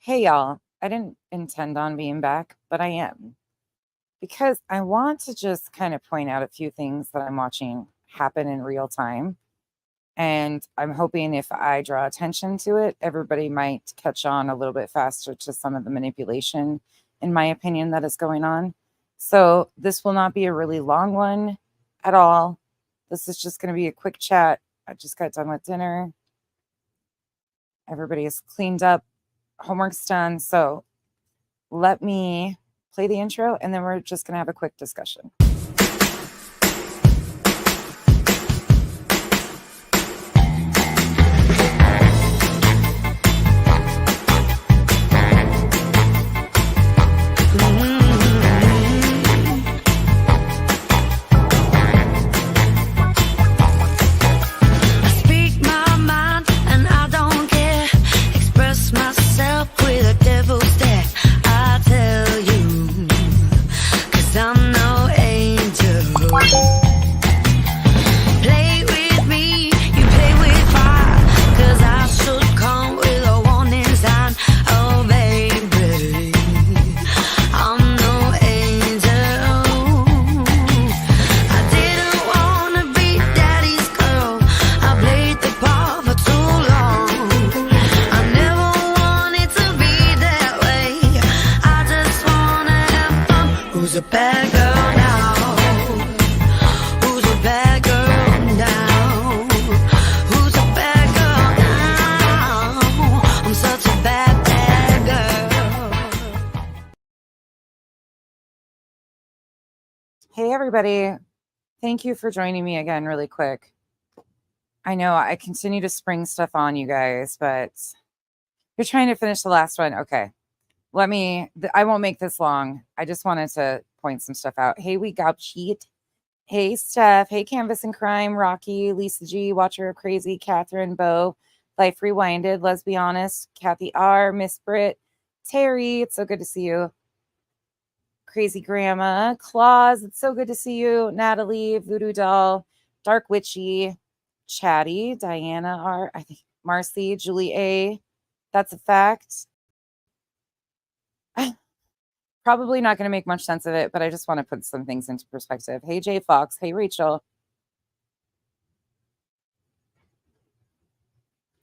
Hey, y'all. I didn't intend on being back, but I am because I want to just kind of point out a few things that I'm watching happen in real time. And I'm hoping if I draw attention to it, everybody might catch on a little bit faster to some of the manipulation, in my opinion, that is going on. So this will not be a really long one at all. This is just going to be a quick chat. I just got done with dinner. Everybody is cleaned up. Homework's done. So let me play the intro and then we're just going to have a quick discussion. Hey, everybody. Thank you for joining me again really quick. I know I continue to spring stuff on you guys, but you're trying to finish the last one. Okay. I won't make this long. I just wanted to point some stuff out. Hey, we got cheat. Hey, Steph. Hey, Canvas and Crime, Rocky, Lisa G, Watcher of Crazy, Catherine, Bo, Life Rewinded, Let's Be Honest, Kathy R, Miss Britt, Terry. It's so good to see you. Crazy Grandma, Claus, it's so good to see you. Natalie, Voodoo Doll, Dark Witchy, Chatty, Diana R, I think Marcy, Julie A. That's a fact. Probably not going to make much sense of it, but I just want to put some things into perspective. Hey, Jay Fox. Hey, Rachel.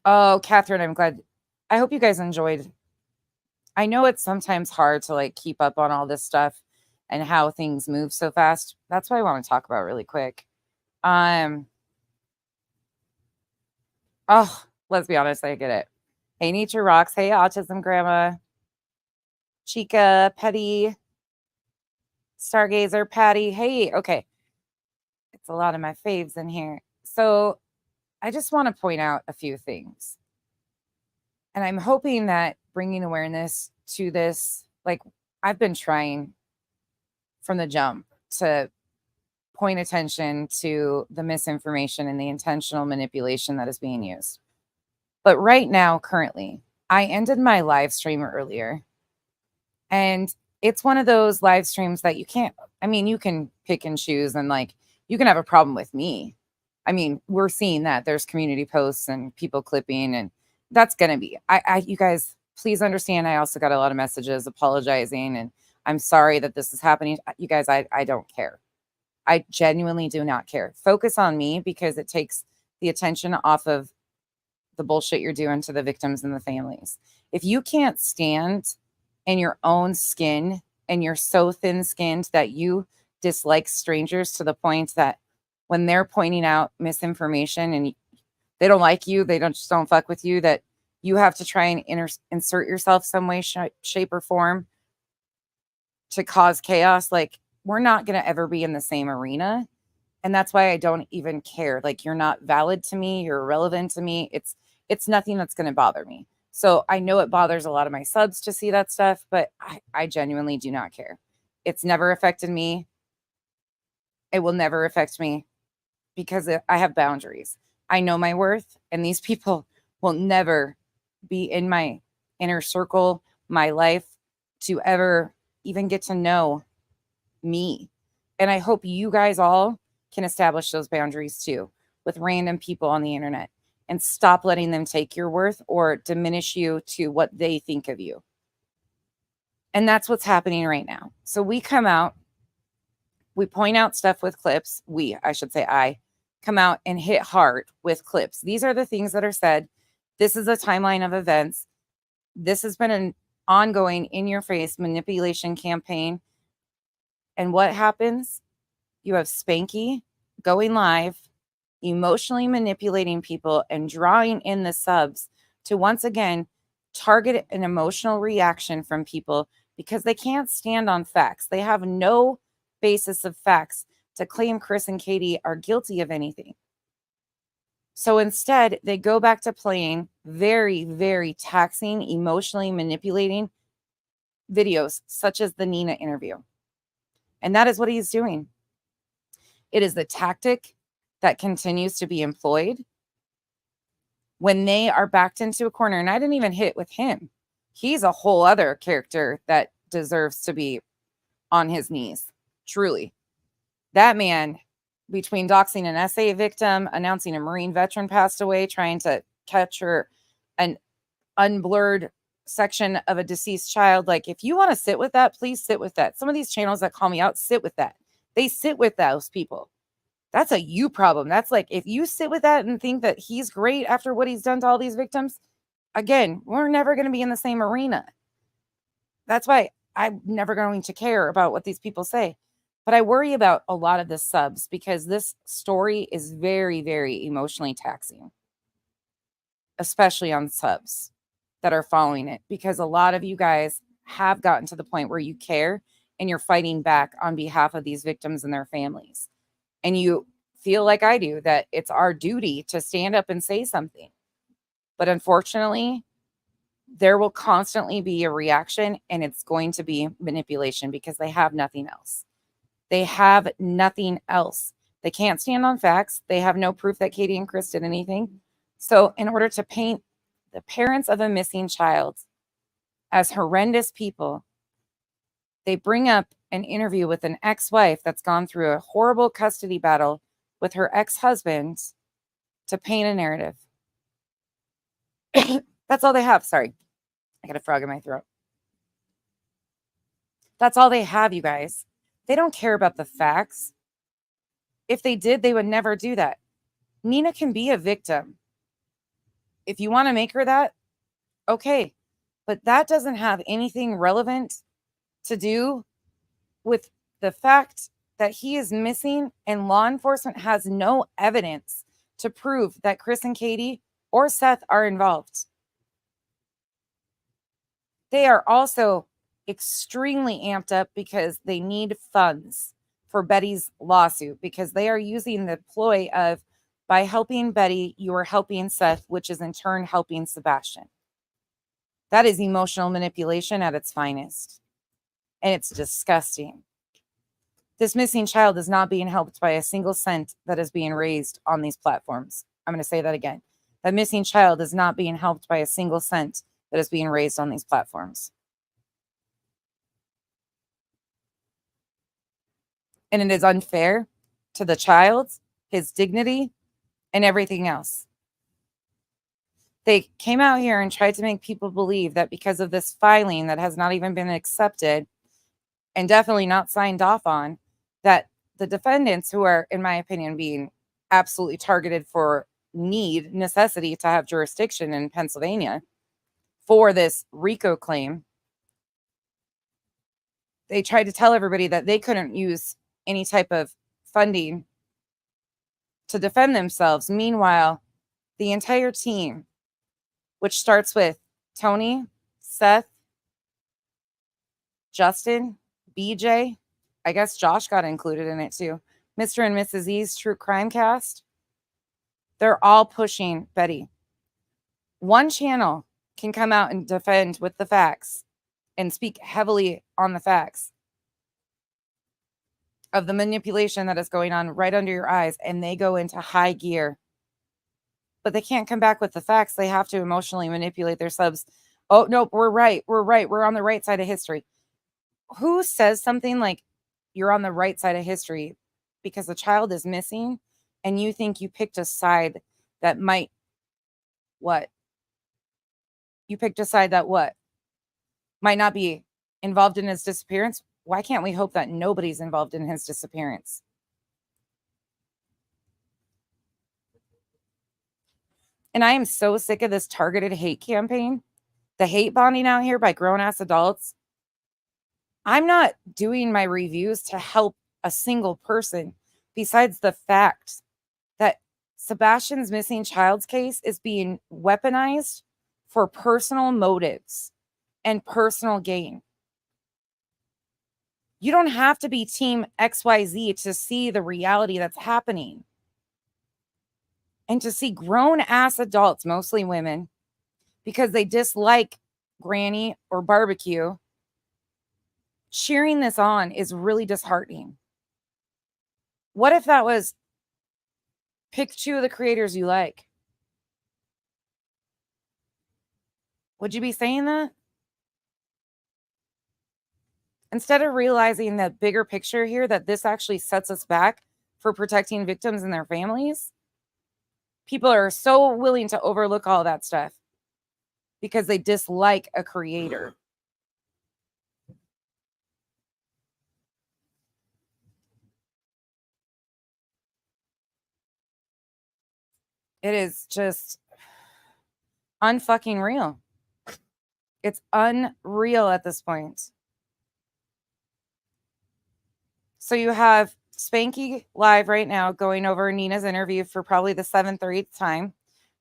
Oh, Catherine, I'm glad. I hope you guys enjoyed. I know it's sometimes hard to keep up on all this stuff and how things move so fast. That's what I want to talk about really quick. Oh, let's be honest, I get it. Hey, Nature Rocks. Hey, Autism Grandma. Chica, Petty, Stargazer, Patty. Hey, okay. It's a lot of my faves in here. So I just want to point out a few things. And I'm hoping that bringing awareness to this, I've been trying from the jump to point attention to the misinformation and the intentional manipulation that is being used. But right now, currently, I ended my live stream earlier. And it's one of those live streams that you can't, you can pick and choose and you can have a problem with me. We're seeing that there's community posts and people clipping, and that's going to be, you guys, please understand. I also got a lot of messages apologizing and I'm sorry that this is happening. You guys, I don't care. I genuinely do not care. Focus on me because it takes the attention off of the bullshit you're doing to the victims and the families. If you can't stand in your own skin and you're so thin-skinned that you dislike strangers to the point that when they're pointing out misinformation and they don't like you, they don't fuck with you, that you have to try and insert yourself some way, shape, or form to cause chaos, we're not going to ever be in the same arena. And that's why I don't even care. You're not valid to me. You're irrelevant to me. It's nothing that's going to bother me. So I know it bothers a lot of my subs to see that stuff, but I genuinely do not care. It's never affected me. It will never affect me because I have boundaries. I know my worth, and these people will never be in my inner circle, my life, to ever even get to know me. And I hope you guys all can establish those boundaries too with random people on the internet and stop letting them take your worth or diminish you to what they think of you. And that's what's happening right now. So we come out, we point out stuff with clips. I come out and hit hard with clips. These are the things that are said. This is a timeline of events. This has been an ongoing in your face manipulation campaign. And what happens? You have Spanky going live, emotionally manipulating people and drawing in the subs to once again target an emotional reaction from people because they can't stand on facts. They have no basis of facts to claim Chris and Katie are guilty of anything. So instead, they go back to playing very, very taxing, emotionally manipulating videos, such as the Nina interview. And that is what he's doing. It is the tactic that continues to be employed when they are backed into a corner. And I didn't even hit with him. He's a whole other character that deserves to be on his knees. Truly. That man, between doxing an SA victim, announcing a Marine veteran passed away, trying to capture an unblurred section of a deceased child. Like, if you want to sit with that, please sit with that. Some of these channels that call me out sit with that. They sit with those people. That's a you problem. That's like, if you sit with that and think that he's great after what he's done to all these victims, again, we're never going to be in the same arena. That's why I'm never going to care about what these people say. But I worry about a lot of the subs because this story is very, very emotionally taxing, especially on subs that are following it, because a lot of you guys have gotten to the point where you care and you're fighting back on behalf of these victims and their families. And you feel like I do, that it's our duty to stand up and say something. But unfortunately, there will constantly be a reaction, and it's going to be manipulation because they have nothing else. They have nothing else. They can't stand on facts. They have no proof that Katie and Chris did anything. So in order to paint the parents of a missing child as horrendous people, they bring up an interview with an ex-wife that's gone through a horrible custody battle with her ex-husband to paint a narrative. That's all they have. Sorry. I got a frog in my throat. That's all they have, you guys. They don't care about the facts. If they did, they would never do that. Nina can be a victim. If you want to make her that, okay. But that doesn't have anything relevant to do with the fact that he is missing, and law enforcement has no evidence to prove that Chris and Katie or Seth are involved. They are also extremely amped up because they need funds for Betty's lawsuit, because they are using the ploy of, by helping Betty, you are helping Seth, which is in turn helping Sebastian. That is emotional manipulation at its finest. And it's disgusting. This missing child is not being helped by a single cent that is being raised on these platforms. I'm going to say that again. That missing child is not being helped by a single cent that is being raised on these platforms. And it is unfair to the child, his dignity, and everything else. They came out here and tried to make people believe that because of this filing that has not even been accepted and definitely not signed off on, that the defendants, who are, in my opinion, being absolutely targeted for necessity to have jurisdiction in Pennsylvania for this RICO claim, they tried to tell everybody that they couldn't use any type of funding to defend themselves. Meanwhile, the entire team, which starts with Tony, Seth, Justin, BJ, I guess Josh got included in it too, Mr. and Mrs. E's True Crime Cast, they're all pushing Betty. One channel can come out and defend with the facts and speak heavily on the facts of the manipulation that is going on right under your eyes, and they go into high gear. But they can't come back with the facts. They have to emotionally manipulate their subs. Oh, nope, we're right. We're right. We're on the right side of history. Who says something like you're on the right side of history because the child is missing and you think you picked a side that might what? You picked a side that what? Might not be involved in his disappearance. Why can't we hope that nobody's involved in his disappearance? And I am so sick of this targeted hate campaign, the hate bonding out here by grown-ass adults. I'm not doing my reviews to help a single person, besides the fact that Sebastian's missing child's case is being weaponized for personal motives and personal gain. You don't have to be team XYZ to see the reality that's happening. And to see grown-ass adults, mostly women, because they dislike granny or barbecue, cheering this on is really disheartening. What if that was pick 2 of the creators you like? Would you be saying that? Instead of realizing the bigger picture here, that this actually sets us back for protecting victims and their families, people are so willing to overlook all that stuff because they dislike a creator. It is just unfucking real. It's unreal at this point. So you have Spanky live right now going over Nina's interview for probably the 7th or 8th time,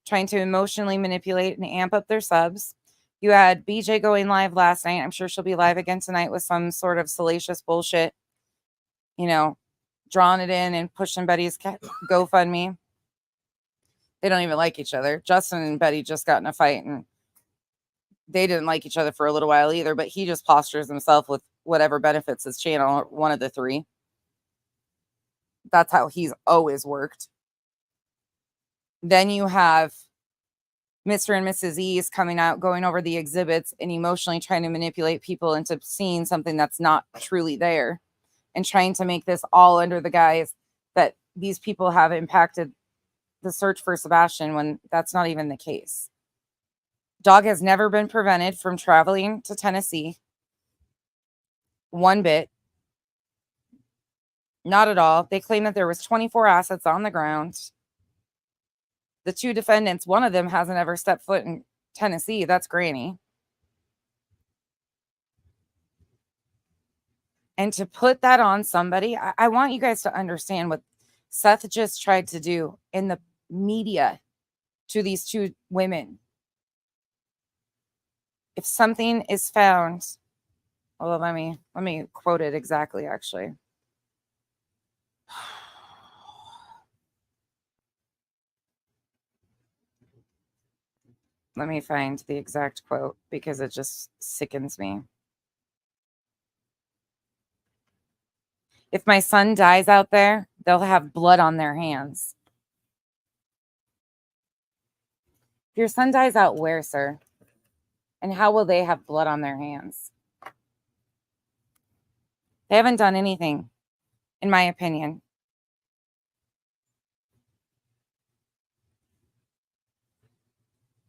trying to emotionally manipulate and amp up their subs. You had BJ going live last night. I'm sure she'll be live again tonight with some sort of salacious bullshit, drawing it in and pushing Betty's GoFundMe. They don't even like each other. Justin and Betty just got in a fight, and they didn't like each other for a little while either, but he just postures himself with whatever benefits his channel, one of the 3. That's how he's always worked. Then you have Mr. and Mrs. E's coming out, going over the exhibits and emotionally trying to manipulate people into seeing something that's not truly there, and trying to make this all under the guise that these people have impacted the search for Sebastian, when that's not even the case. Dog has never been prevented from traveling to Tennessee. One bit. Not at all. They claim that there was 24 assets on the ground. The 2 defendants, one of them hasn't ever stepped foot in Tennessee. That's Granny. And to put that on somebody, I want you guys to understand what Seth just tried to do in the media to these 2 women. If something is found, well, let me quote it exactly, actually. Let me find the exact quote because it just sickens me. If my son dies out there, they'll have blood on their hands. If your son dies out where, sir? And how will they have blood on their hands? They haven't done anything, in my opinion.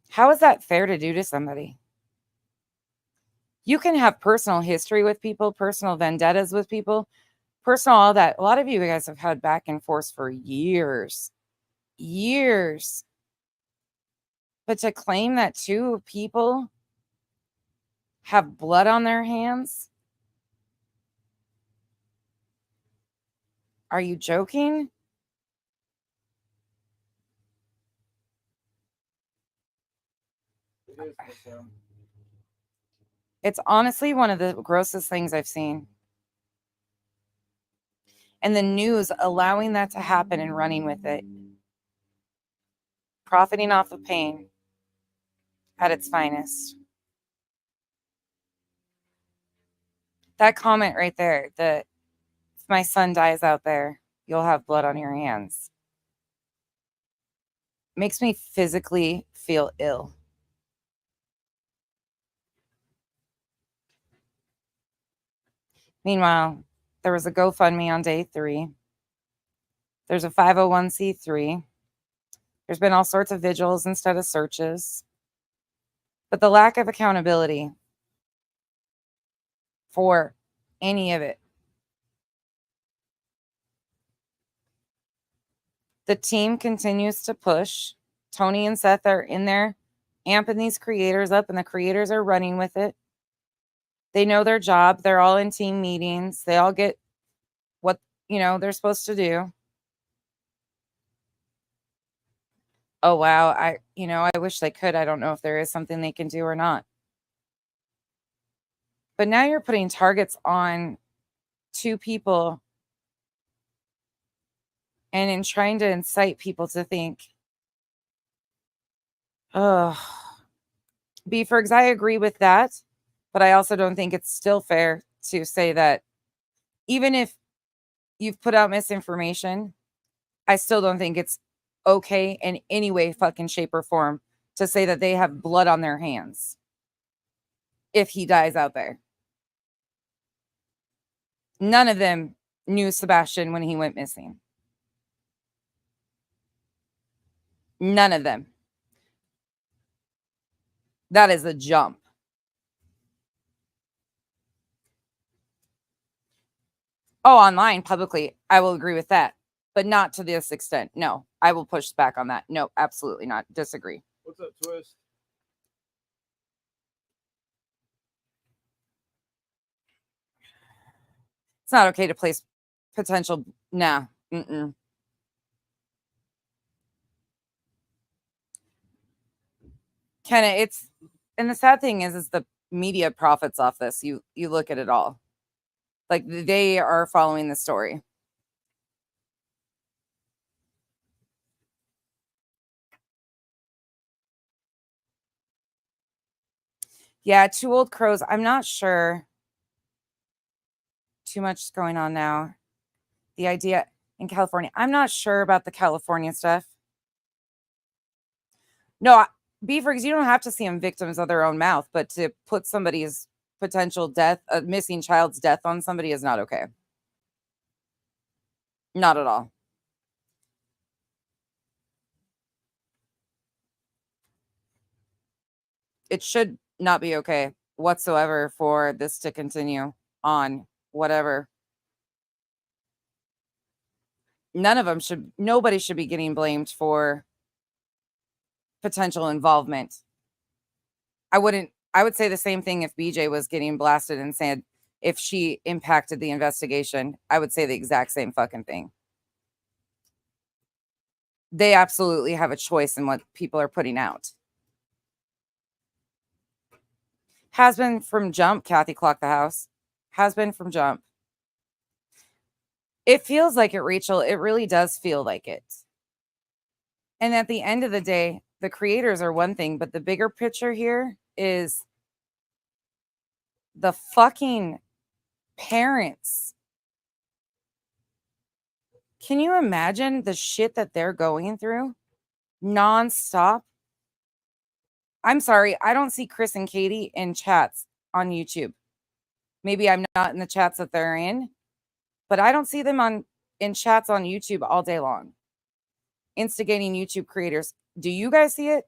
How is that fair to do to somebody? You can have personal history with people, personal vendettas with people, personal all that. A lot of you guys have had back and forth for years. But to claim that 2 people have blood on their hands? Are you joking? It's honestly one of the grossest things I've seen. And the news allowing that to happen and running with it. Profiting off of pain at its finest. That comment right there, that if my son dies out there, you'll have blood on your hands, makes me physically feel ill. Meanwhile, there was a GoFundMe on day 3. There's a 501c3. There's been all sorts of vigils instead of searches. But the lack of accountability for any of it. The team continues to push. Tony and Seth are in there amping these creators up, and the creators are running with it. They know their job. They're all in team meetings. They all get what, they're supposed to do. Oh, wow. I wish they could. I don't know if there is something they can do or not. But now you're putting targets on two people and in trying to incite people to think, oh, Beefergs, I agree with that. But I also don't think it's still fair to say that even if you've put out misinformation, I still don't think it's okay in any way, fucking shape, or form to say that they have blood on their hands if he dies out there. None of them knew Sebastian when he went missing. None of them. That is a jump. Oh, online, publicly, I will agree with that. But not to this extent. No, I will push back on that. No, absolutely not. Disagree. What's up, Twist? It's not okay to place potential. Nah. Mm-mm. Kenna, and the sad thing is the media profits off this. You look at it all. Like, they are following the story. Yeah, Two Old Crows. I'm not sure. Too much going on now. The idea in California. I'm not sure about the California stuff. No, Beefers, you don't have to see them victims of their own mouth, but to put somebody's potential death, a missing child's death on somebody is not okay. Not at all. It should not be okay whatsoever for this to continue on, whatever. Nobody should be getting blamed for potential involvement. I would say the same thing if BJ was getting blasted and said if she impacted the investigation. I would say the exact same fucking thing. They absolutely have a choice in what people are putting out. Has been from jump, Kathy Clock the House. Has been from jump. It feels like it, Rachel. It really does feel like it. And at the end of the day, the creators are one thing, but the bigger picture here is the fucking parents. Can you imagine the shit that they're going through nonstop? I'm sorry, I don't see Chris and Katie in chats on YouTube. Maybe I'm not in the chats that they're in, but I don't see them in chats on YouTube all day long, instigating YouTube creators. Do you guys see it?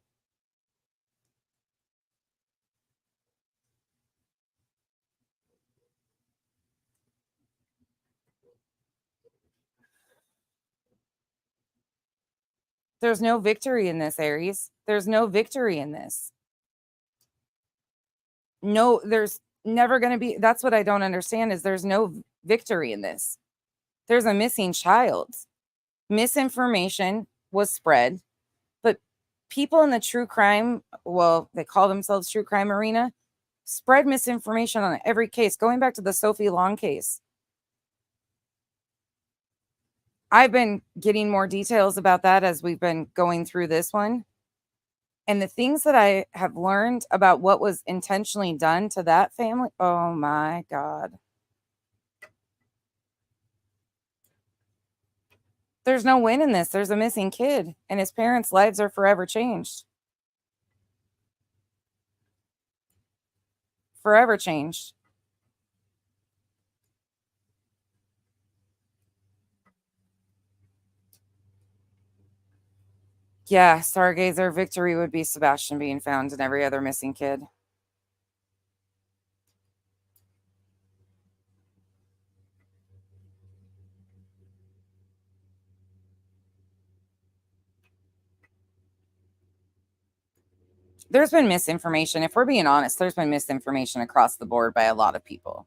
There's no victory in this, Aries. There's no victory in this. No, there's never going to be. That's what I don't understand is there's no victory in this. There's a missing child. Misinformation was spread, but people in the true crime, well, they call themselves true crime arena, spread misinformation on every case. Going back to the Sophie Long case, I've been getting more details about that as we've been going through this one. And the things that I have learned about what was intentionally done to that family, oh my God. There's no win in this. There's a missing kid, and his parents' lives are forever changed. Forever changed. Yeah, Stargazer victory would be Sebastian being found and every other missing kid. there's been misinformation. If we're being honest, there's been misinformation across the board by a lot of people.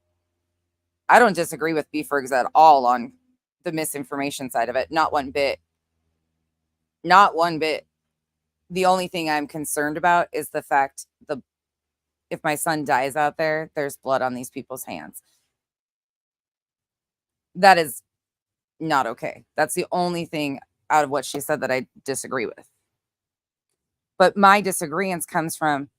I don't disagree with Beefrigs at all on the misinformation side of it. Not one bit. Not one bit. The only thing I'm concerned about is the fact if my son dies out there, there's blood on these people's hands. That is not okay. That's the only thing out of what she said that I disagree with. But my disagreement comes from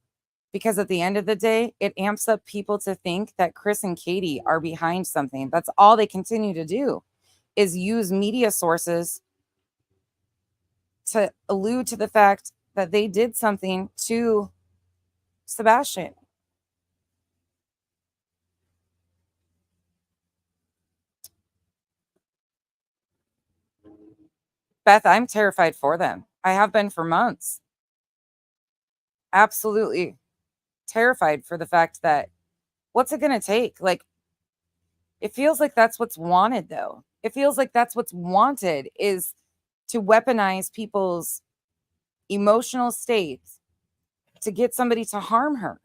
because at the end of the day, it amps up people to think that Chris and Katie are behind something. That's all they continue to do is use media sources to allude to the fact that they did something to Sebastian. Beth, I'm terrified for them. I have been for months. Absolutely terrified for the fact that what's it going to take? Like, it feels like that's what's wanted, though. It feels like that's what's wanted is to weaponize people's emotional states to get somebody to harm her.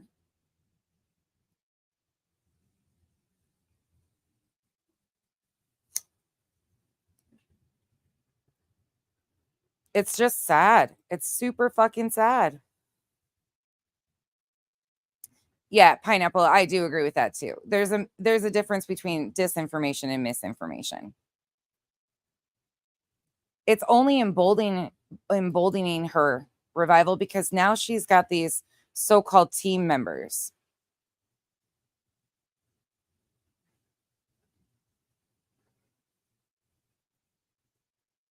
It's just sad. It's super fucking sad. Yeah, pineapple, I do agree with that too. There's a difference between disinformation and misinformation. It's only emboldening her revival because now she's got these so-called team members.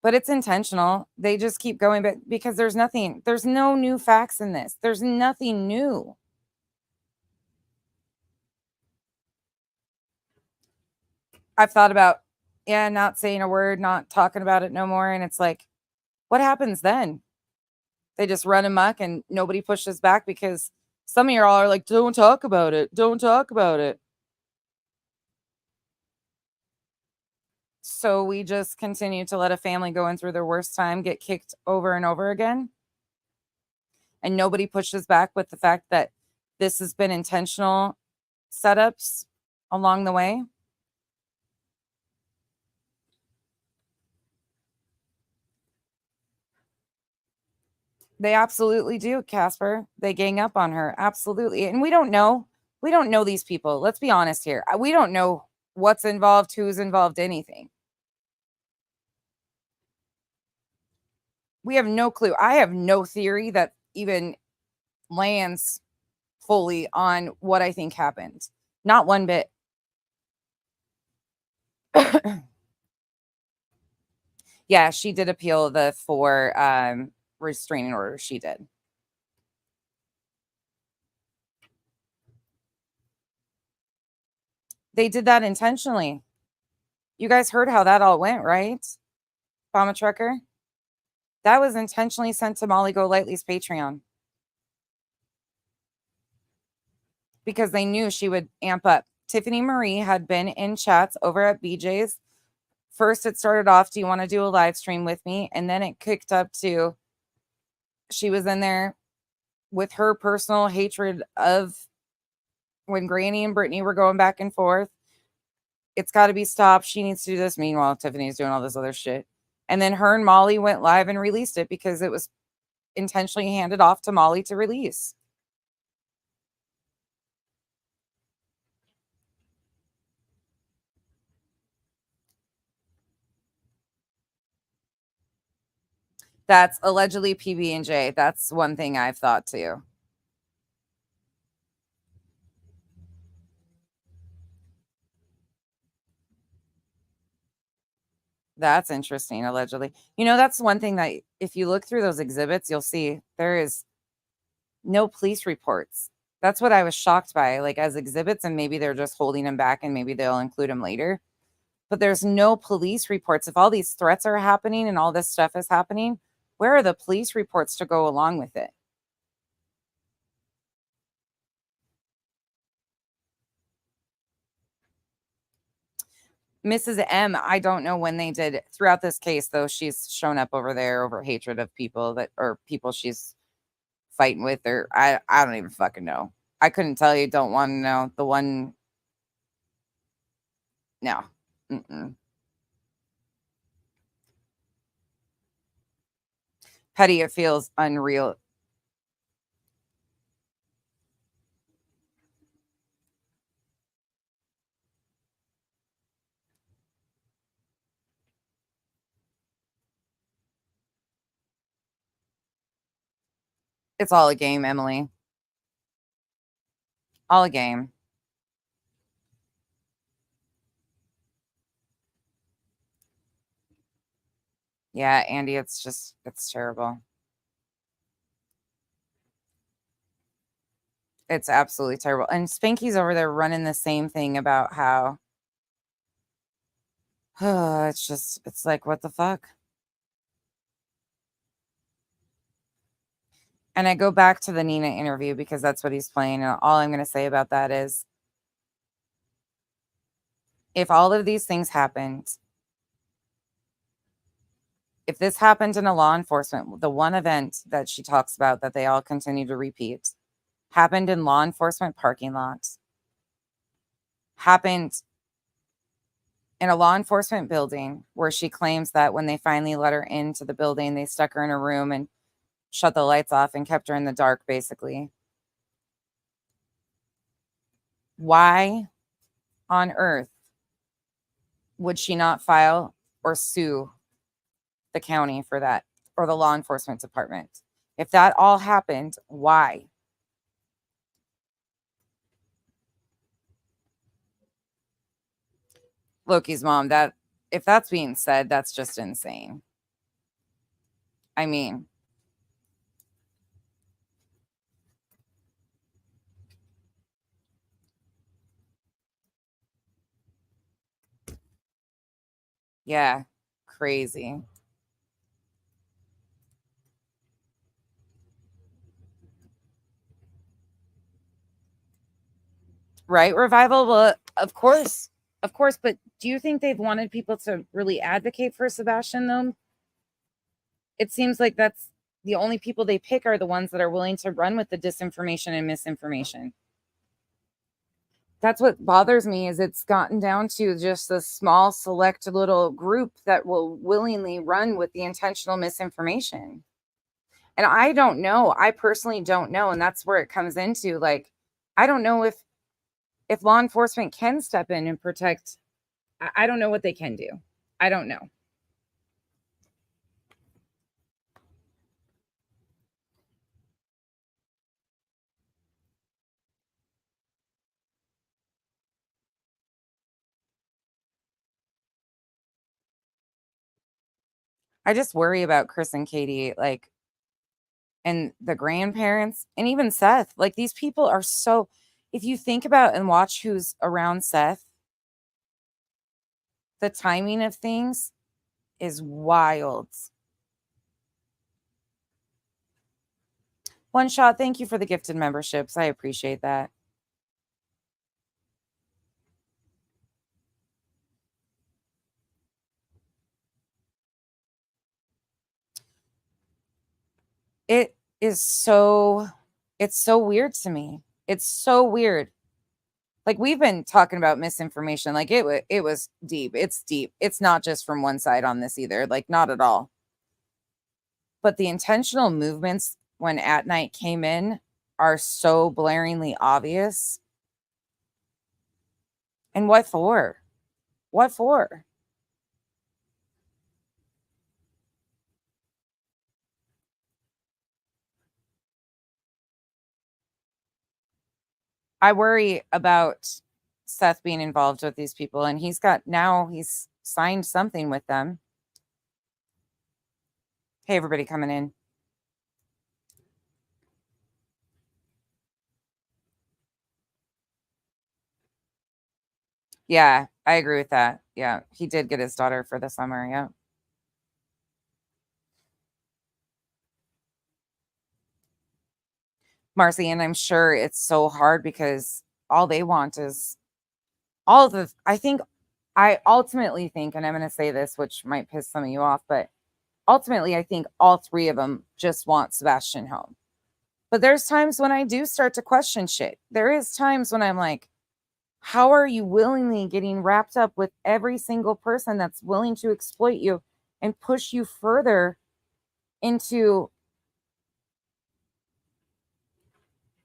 But it's intentional. They just keep going back because there's no new facts in this. There's nothing new. I've thought about, yeah, not saying a word, not talking about it no more. And it's like, what happens then? They just run amok and nobody pushes back because some of y'all are like, don't talk about it. Don't talk about it. So we just continue to let a family going through their worst time get kicked over and over again. And nobody pushes back with the fact that this has been intentional setups along the way. They absolutely do, Casper. They gang up on her. Absolutely. And we don't know. We don't know these people. Let's be honest here. We don't know what's involved, who's involved, anything. We have no clue. I have no theory that even lands fully on what I think happened. Not one bit. Yeah, she did appeal the 4 restraining orders. She did. They did that intentionally. You guys heard how that all went, right? Bomba Trucker? That was intentionally sent to Molly Golightly's Patreon. Because they knew she would amp up. Tiffany Marie had been in chats over at BJ's. First, it started off, do you want to do a live stream with me? And then it kicked up to, she was in there with her personal hatred of when Granny and Brittany were going back and forth. It's got to be stopped. She needs to do this. Meanwhile, Tiffany's doing all this other shit. And then her and Molly went live and released it because it was intentionally handed off to Molly to release. That's allegedly PB&J. That's one thing I've thought too. That's interesting, allegedly. You know, that's one thing that if you look through those exhibits, you'll see there is no police reports. That's what I was shocked by, like as exhibits, and maybe they're just holding them back and maybe they'll include them later. But there's no police reports. If all these threats are happening and all this stuff is happening, where are the police reports to go along with it? Mrs. M, I don't know when they did throughout this case, though she's shown up over there over hatred of people that or people she's fighting with, or I don't even fucking know. I couldn't tell you. Don't want to know. The one, no. Mm-mm. Petty, it feels unreal. It's all a game, Emily. All a game. Yeah, Andy, it's terrible. It's absolutely terrible. And Spanky's over there running the same thing about how it's like, what the fuck? And I go back to the Nina interview because that's what he's playing. And all I'm going to say about that is if all of these things happened, if this happened in a law enforcement, the one event that she talks about that they all continue to repeat happened in law enforcement parking lots, happened in a law enforcement building where she claims that when they finally let her into the building, they stuck her in a room and shut the lights off and kept her in the dark, basically. Why on earth would she not file or sue the county for that or the law enforcement department? If that all happened, why? Loki's mom, that if that's being said, that's just insane. I mean, yeah, crazy. Right? Revival, well, of course. Of course, but do you think they've wanted people to really advocate for Sebastian though? It seems like that's the only people they pick are the ones that are willing to run with the disinformation and misinformation. That's what bothers me is it's gotten down to just a small select little group that will willingly run with the intentional misinformation. And I don't know. I personally don't know. And that's where it comes into like, I don't know if law enforcement can step in and protect. I don't know what they can do. I don't know. I just worry about Chris and Katie, like, and the grandparents, and even Seth. Like, these people are so, if you think about and watch who's around Seth, the timing of things is wild. One shot, thank you for the gifted memberships. I appreciate that. It is so, it's so weird to me. It's so weird. Like we've been talking about misinformation, like it was deep. It's deep. It's not just from one side on this either, like not at all. But the intentional movements when at night came in are so blaringly obvious. And what for? What for? I worry about Seth being involved with these people, and he's signed something with them. Hey, everybody coming in. Yeah, I agree with that. Yeah, he did get his daughter for the summer. Yeah. Marcy, and I'm sure it's so hard because all they want is all the, I ultimately think, and I'm going to say this, which might piss some of you off, but ultimately, I think all three of them just want Sebastian home. But there's times when I do start to question shit. There is times when I'm like, how are you willingly getting wrapped up with every single person that's willing to exploit you and push you further into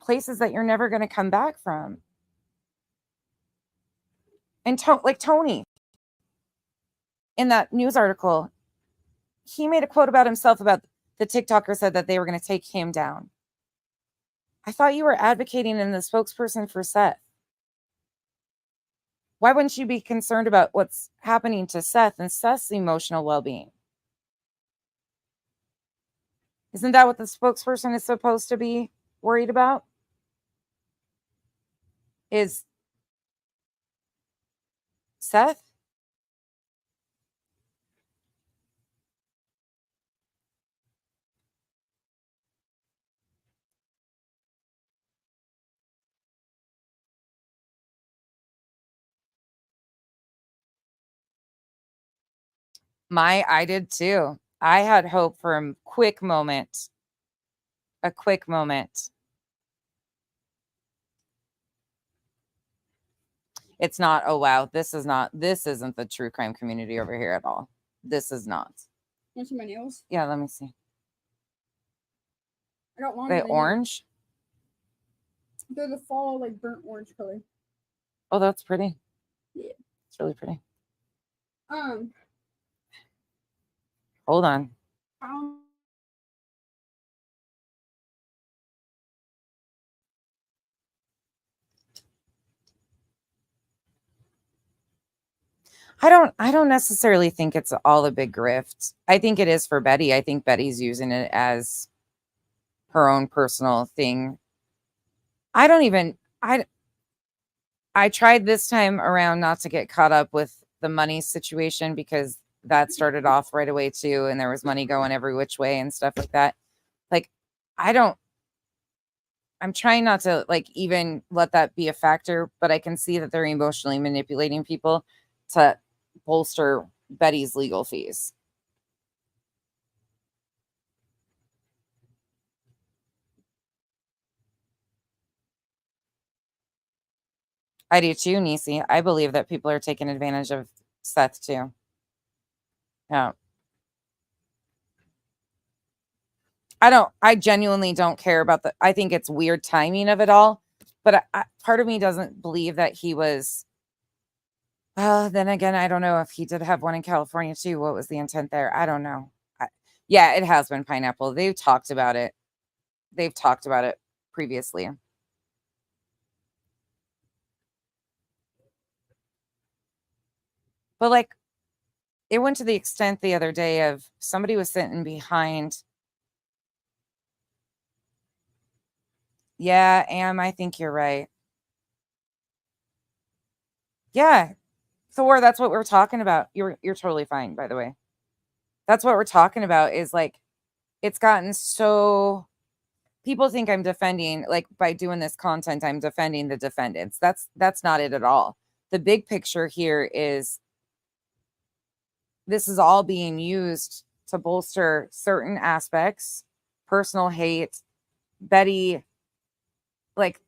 places that you're never going to come back from? And like Tony in that news article, he made a quote about himself about the TikToker said that they were going to take him down. I thought you were advocating and the spokesperson for Seth. Why wouldn't you be concerned about what's happening to Seth and Seth's emotional well-being? Isn't that what the spokesperson is supposed to be worried about? Is Seth? I did too. I had hope for a quick moment. A quick moment. It's not, oh wow, this isn't the true crime community over here at all. This is not. Want to see my nails? Yeah, let me see. I got longer. The orange? They're the fall, like, burnt orange color. Oh, that's pretty. Yeah. It's really pretty. Hold on. I don't necessarily think it's all a big grift. I think it is for Betty. I think Betty's using it as her own personal thing. I tried this time around not to get caught up with the money situation because that started off right away too, and there was money going every which way and stuff like that. Like, I'm trying not to like even let that be a factor, but I can see that they're emotionally manipulating people to bolster Betty's legal fees. I do too, Nisi. I believe that people are taking advantage of Seth too. Yeah. I genuinely don't care about I think it's weird timing of it all, but part of me doesn't believe that he was, then again, I don't know if he did have one in California too. What was the intent there? I don't know. Yeah, it has been pineapple. They've talked about it. They've talked about it previously. But like, it went to the extent the other day of somebody was sitting behind. Yeah, I think you're right. Yeah, Thor, that's what we're talking about. You're totally fine, by the way. That's what we're talking about is like, it's gotten so people think I'm defending, like by doing this content, I'm defending the defendants. That's not it at all. The big picture here is this is all being used to bolster certain aspects, personal hate. Betty, like,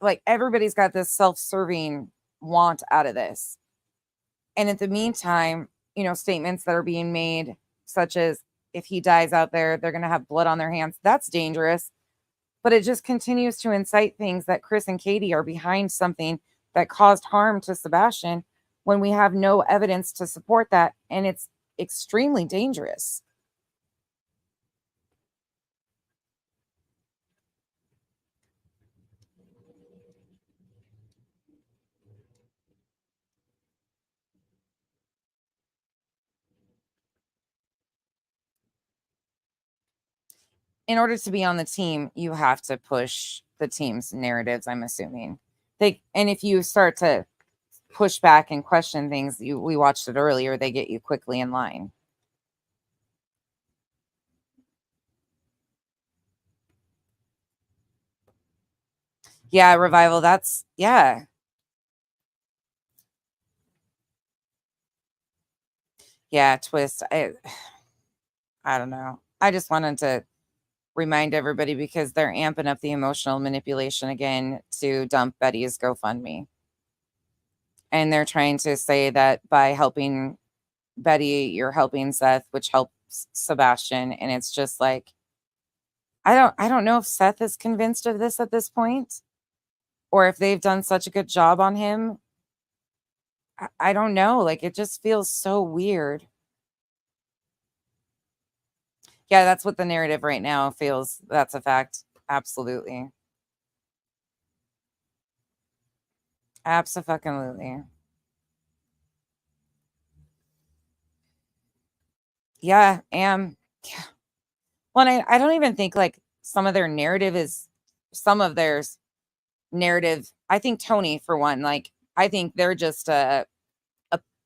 like everybody's got this self-serving want out of this. And at the meantime, statements that are being made, such as if he dies out there, they're going to have blood on their hands. That's dangerous. But it just continues to incite things that Chris and Katie are behind something that caused harm to Sebastian when we have no evidence to support that. And it's extremely dangerous. In order to be on the team, you have to push the team's narratives, I'm assuming. And if you start to push back and question things, we watched it earlier, they get you quickly in line. Yeah, Revival, yeah. Yeah, Twist. I don't know. I just wanted to remind everybody because they're amping up the emotional manipulation again to dump Betty's GoFundMe. And they're trying to say that by helping Betty, you're helping Seth, which helps Sebastian. And it's just like, I don't know if Seth is convinced of this at this point, or if they've done such a good job on him. I don't know. Like, it just feels so weird. Yeah, that's what the narrative right now feels. That's a fact. Absolutely. Abso-fucking-lutely. Yeah, yeah. Well, I don't even think like some of their narrative is some of their narrative. I think Tony, for one, like, I think they're just a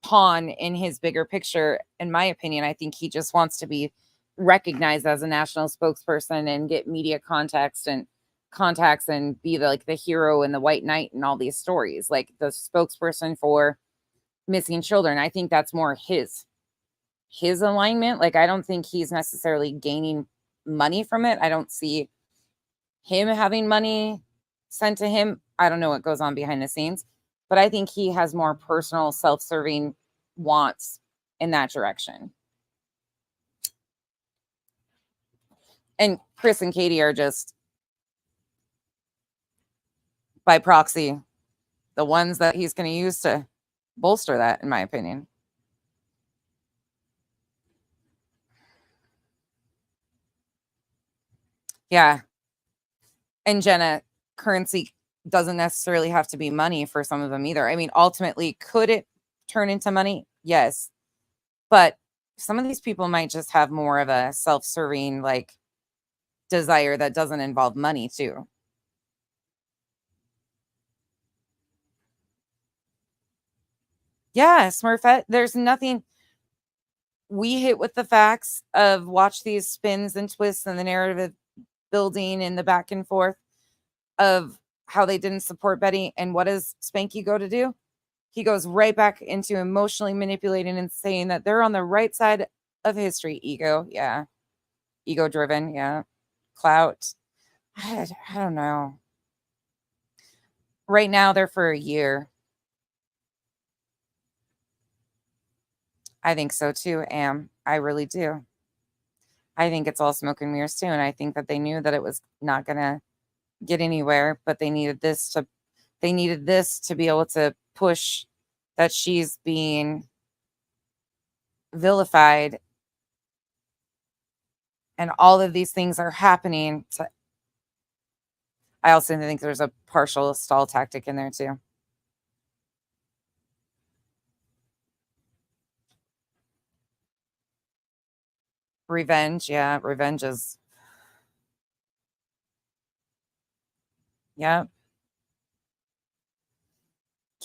pawn in his bigger picture. In my opinion, I think he just wants to be recognized as a national spokesperson and get media context and contacts and be like the hero and the white knight and all these stories, like the spokesperson for missing children. I think that's more his alignment. Like, I don't think he's necessarily gaining money from it. I don't see him having money sent to him. I don't know what goes on behind the scenes, but I think he has more personal, self-serving wants in that direction. And Chris and Katie are just, by proxy, the ones that he's going to use to bolster that, in my opinion. Yeah. And Jenna, currency doesn't necessarily have to be money for some of them either. I mean, ultimately, could it turn into money? Yes. But some of these people might just have more of a self-serving, like, desire that doesn't involve money too. Yeah, Smurfette, there's nothing. We hit with the facts of watch these spins and twists and the narrative building and the back and forth of how they didn't support Betty. And what does Spanky go to do? He goes right back into emotionally manipulating and saying that they're on the right side of history. Ego. Yeah. Ego driven. Yeah. Clout. I don't know. Right now, they're for a year. I think so too, Am. I really do. I think it's all smoke and mirrors too. And I think that they knew that it was not going to get anywhere, but they needed this to be able to push that she's being vilified and all of these things are happening. I also think there's a partial stall tactic in there too. Revenge. Yeah. Revenge is. Yeah.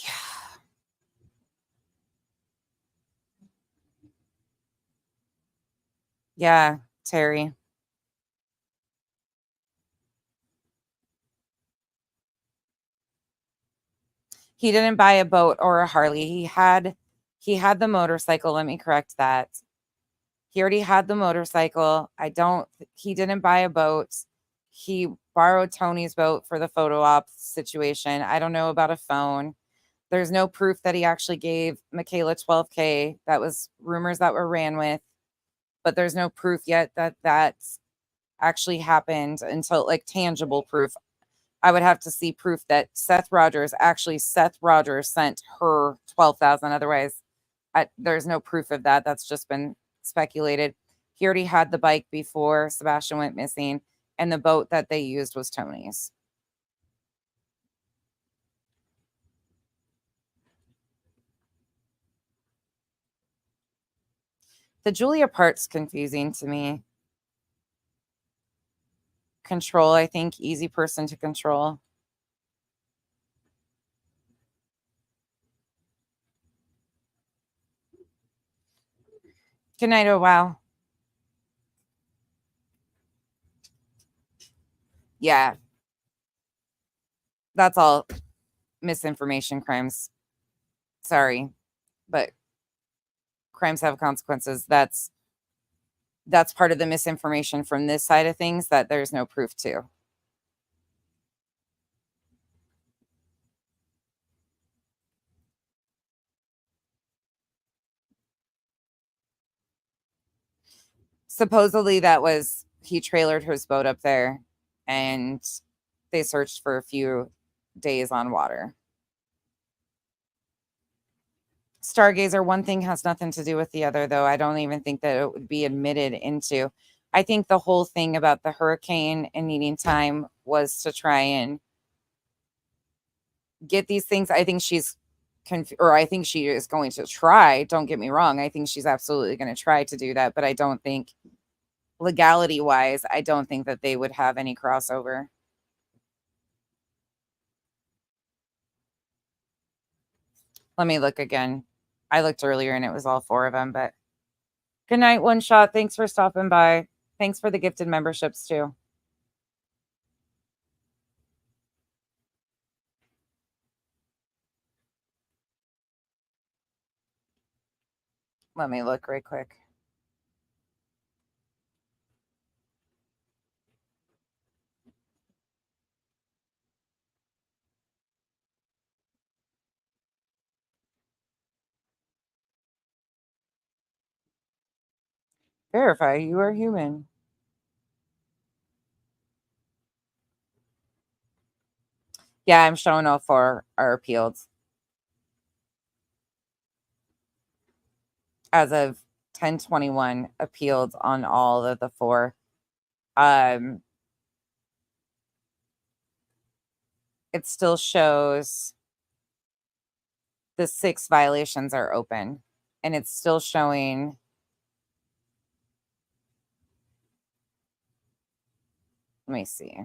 Yeah. Yeah. Terry. He didn't buy a boat or a Harley. He had the motorcycle. Let me correct that. He already had the motorcycle. He didn't buy a boat. He borrowed Tony's boat for the photo op situation. I don't know about a phone. There's no proof that he actually gave Michaela 12K. That was rumors that were ran with, but there's no proof yet that that's actually happened until, like, tangible proof. I would have to see proof that Seth Rogers sent her 12,000. Otherwise, there's no proof of that. That's just been speculated. He already had the bike before Sebastian went missing, and the boat that they used was Tony's. The Julia part's confusing to me. Control, I think, easy person to control. Good night, oh wow. Yeah, that's all misinformation crimes. Sorry, but crimes have consequences. That's that's part of the misinformation from this side of things that there's no proof to. Supposedly he trailered his boat up there and they searched for a few days on water. Stargazer, one thing has nothing to do with the other, though. I don't even think that it would be admitted into. I think the whole thing about the hurricane and needing time was to try and get these things. I think I think she is going to try. Don't get me wrong. I think she's absolutely going to try to do that, but I don't think legality wise, I don't think that they would have any crossover. Let me look again. I looked earlier and it was all 4 of them, but good night, One Shot. Thanks for stopping by. Thanks for the gifted memberships too. Let me look right quick. Verify you are human. Yeah, I'm showing all 4 are appealed. As of 10/21, appealed on all of the 4. It still shows the 6 violations are open, and it's still showing let me see.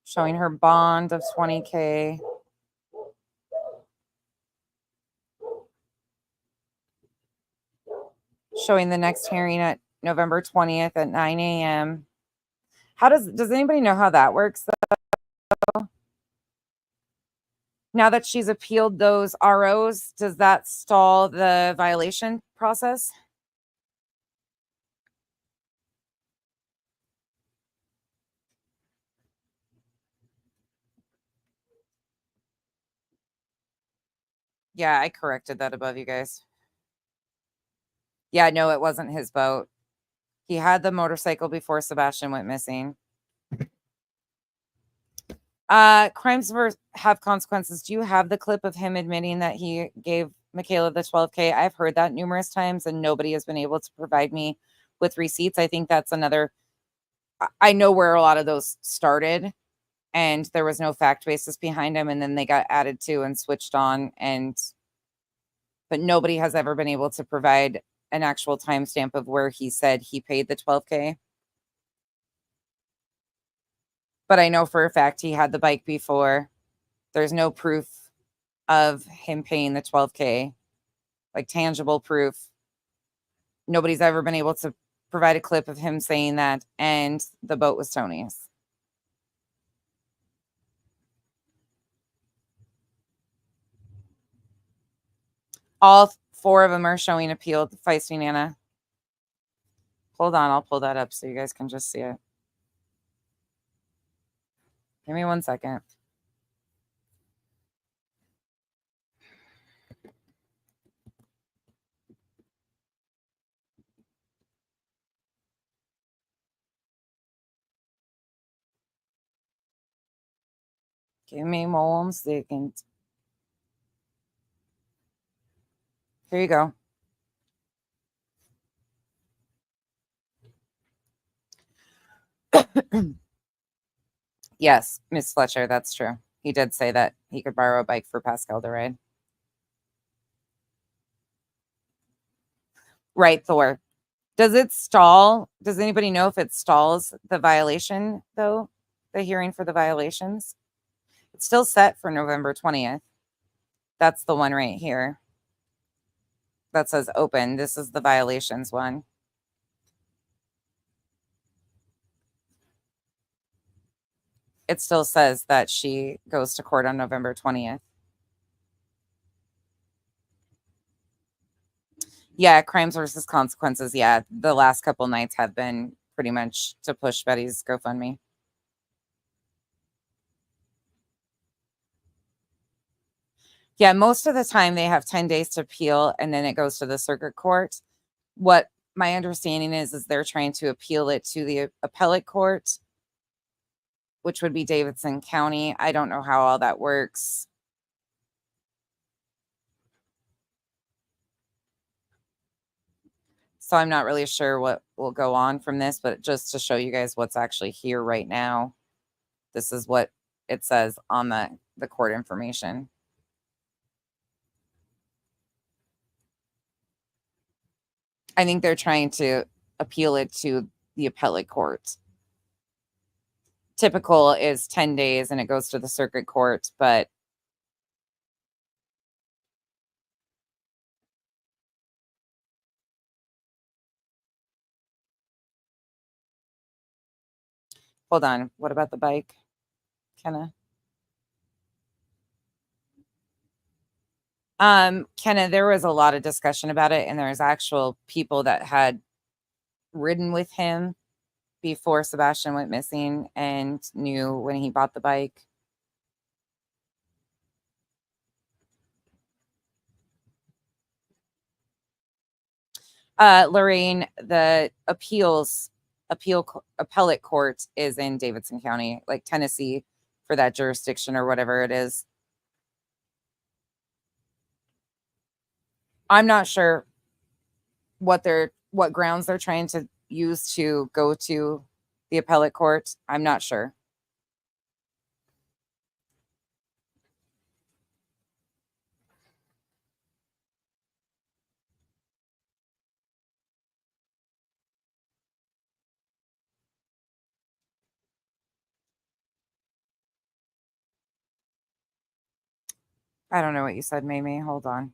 Showing her bond of $20K. Showing the next hearing at November 20th at 9 a.m. Does anybody know how that works though? Now that she's appealed those ROs, does that stall the violation process? Yeah, I corrected that above you guys. Yeah, no, it wasn't his boat. He had the motorcycle before Sebastian went missing. Crimes have consequences. Do you have the clip of him admitting that he gave Michaela the $12K? I've heard that numerous times and nobody has been able to provide me with receipts. I think that's another, I know where a lot of those started and there was no fact basis behind them, and then they got added to and switched on, but nobody has ever been able to provide an actual timestamp of where he said he paid the $12K. But I know for a fact he had the bike before. There's no proof of him paying the $12K, like tangible proof. Nobody's ever been able to provide a clip of him saying that, and the boat was Tony's. All 4 of them are showing appeal to Feisty Nana. Hold on, I'll pull that up so you guys can just see it. Give me 1 second. Give me 1 second. Here you go. Yes, Miss Fletcher, that's true. He did say that he could borrow a bike for Pascal to ride. Right, Thor. Does it stall? Does anybody know if it stalls the violation, though? The hearing for the violations? It's still set for November 20th. That's the one right here that says open. This is the violations one. it still says that she goes to court on November 20th. Yeah, crimes versus consequences. Yeah, the last couple nights have been pretty much to push Betty's GoFundMe. Yeah, most of the time they have 10 days to appeal and then it goes to the circuit court. What my understanding is they're trying to appeal it to the appellate court, which would be Davidson County. I don't know how all that works. So I'm not really sure what will go on from this, but just to show you guys what's actually here right now, this is what it says on the court information. I think they're trying to appeal it to the appellate court. Typical is 10 days and it goes to the circuit court, but hold on. What about the bike, Kenna? Kenna, there was a lot of discussion about it, and there's actual people that had ridden with him before Sebastian went missing and knew when he bought the bike. Lorraine, the appellate court is in Davidson County, like Tennessee, for that jurisdiction or whatever it is. I'm not sure what grounds they're trying to use to go to the appellate court. I'm not sure. I don't know what you said, Mamie. Hold on.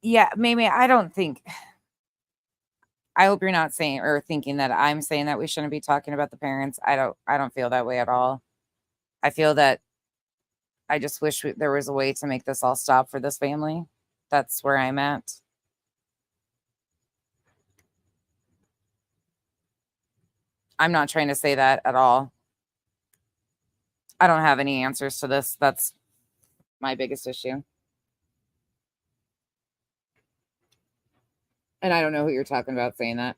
Yeah, Mamie, I don't think. I hope you're not saying or thinking that I'm saying that we shouldn't be talking about the parents. I don't feel that way at all. I feel that I just wish there was a way to make this all stop for this family. That's where I'm at. I'm not trying to say that at all. I don't have any answers to this. That's my biggest issue. And I don't know who you're talking about saying that.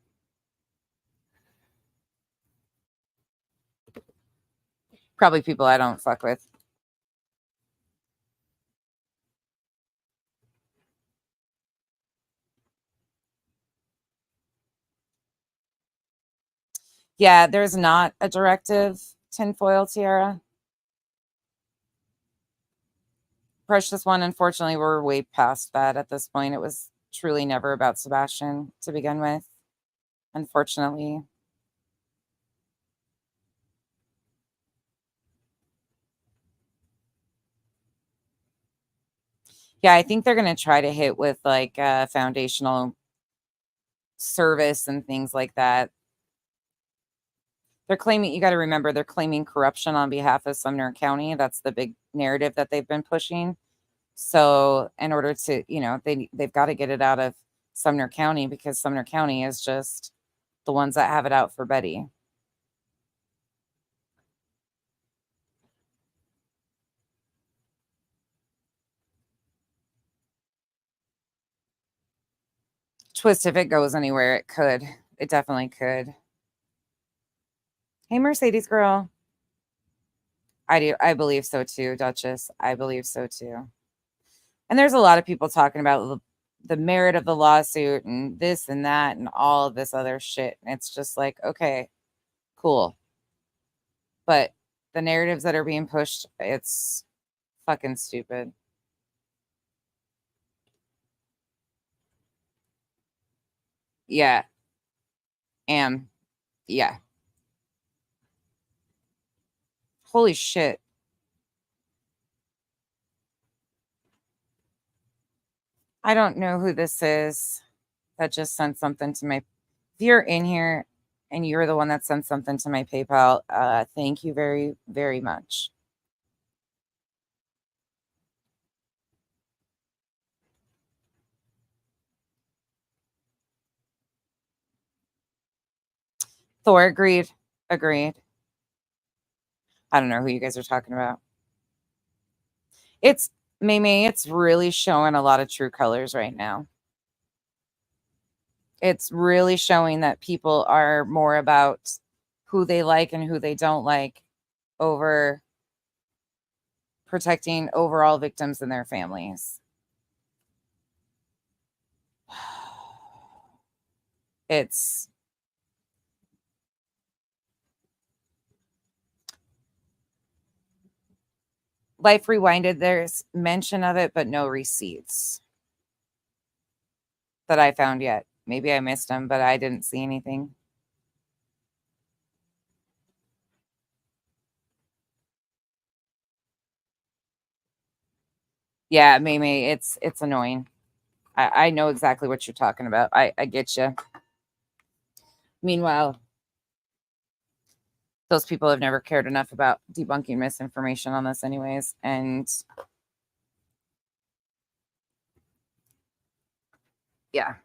Probably people I don't fuck with. Yeah, there's not a directive tinfoil tiara. Precious one, unfortunately, we're way past that at this point. It was truly never about Sebastian to begin with, unfortunately. Yeah, I think they're going to try to hit with like foundational service and things like that. They're claiming, you got to remember, they're claiming corruption on behalf of Sumner County. That's the big narrative that they've been pushing. So in order to, they've got to get it out of Sumner County because Sumner County is just the ones that have it out for Betty. Twist, if it goes anywhere, it could. It definitely could. Hey, Mercedes girl. I do. I believe so too, Duchess. I believe so too. And there's a lot of people talking about the merit of the lawsuit and this and that and all of this other shit. And it's just like, okay, cool. But the narratives that are being pushed, it's fucking stupid. Yeah. Yeah. Holy shit. I don't know who this is that just sent something to my. If you're in here and you're the one that sent something to my PayPal, thank you very, very much. Thor agreed. Agreed. I don't know who you guys are talking about. It's Mimi, it's really showing a lot of true colors right now. It's really showing that people are more about who they like and who they don't like over protecting overall victims and their families. It's Life Rewinded. There's mention of it, but no receipts that I found yet. Maybe I missed them, but I didn't see anything. Yeah, Mimi, it's annoying. I know exactly what you're talking about. I get you. Meanwhile, those people have never cared enough about debunking misinformation on this anyways. And yeah,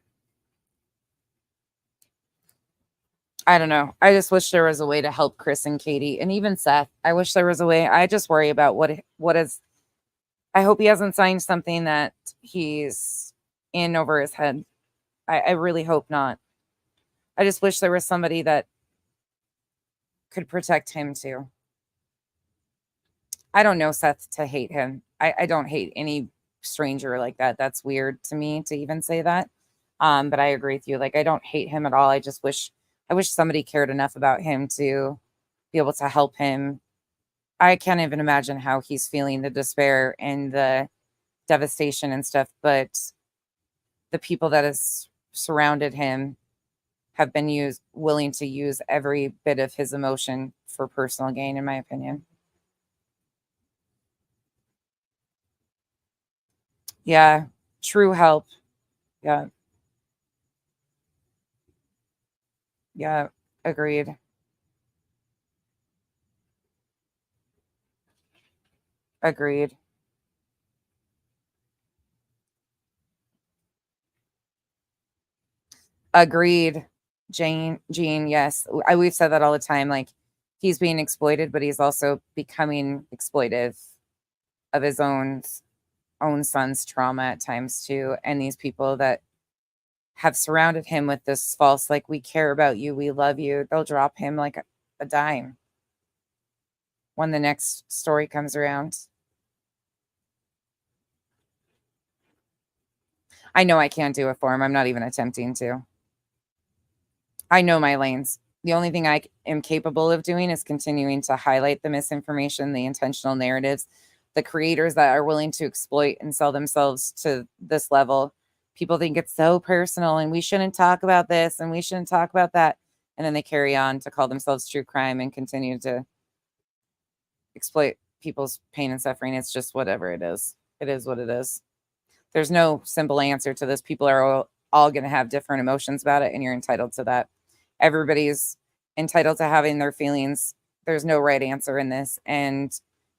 I don't know. I just wish there was a way to help Chris and Katie and even Seth. I wish there was a way. I just worry about what is. I hope he hasn't signed something that he's in over his head. I really hope not. I just wish there was somebody that could protect him too. I don't know Seth to hate him. I don't hate any stranger like that. That's weird to me to even say that. But I agree with you. Like, I don't hate him at all. I wish somebody cared enough about him to be able to help him. I can't even imagine how he's feeling, the despair and the devastation and stuff. But the people that has surrounded him have been willing to use every bit of his emotion for personal gain, in my opinion. Yeah, true help. Yeah, yeah, agreed. Agreed. Agreed. Jean, yes. We've said that all the time. Like, he's being exploited, but he's also becoming exploitive of his own son's trauma at times too. And these people that have surrounded him with this false, like, we care about you, we love you, they'll drop him like a dime when the next story comes around. I know I can't do it for him. I'm not even attempting to. I know my lanes. The only thing I am capable of doing is continuing to highlight the misinformation, the intentional narratives, the creators that are willing to exploit and sell themselves to this level. People think it's so personal and we shouldn't talk about this and we shouldn't talk about that. And then they carry on to call themselves true crime and continue to exploit people's pain and suffering. It's just whatever it is. It is what it is. There's no simple answer to this. People are all going to have different emotions about it, and you're entitled to that. Everybody's entitled to having their feelings. There's no right answer in this. And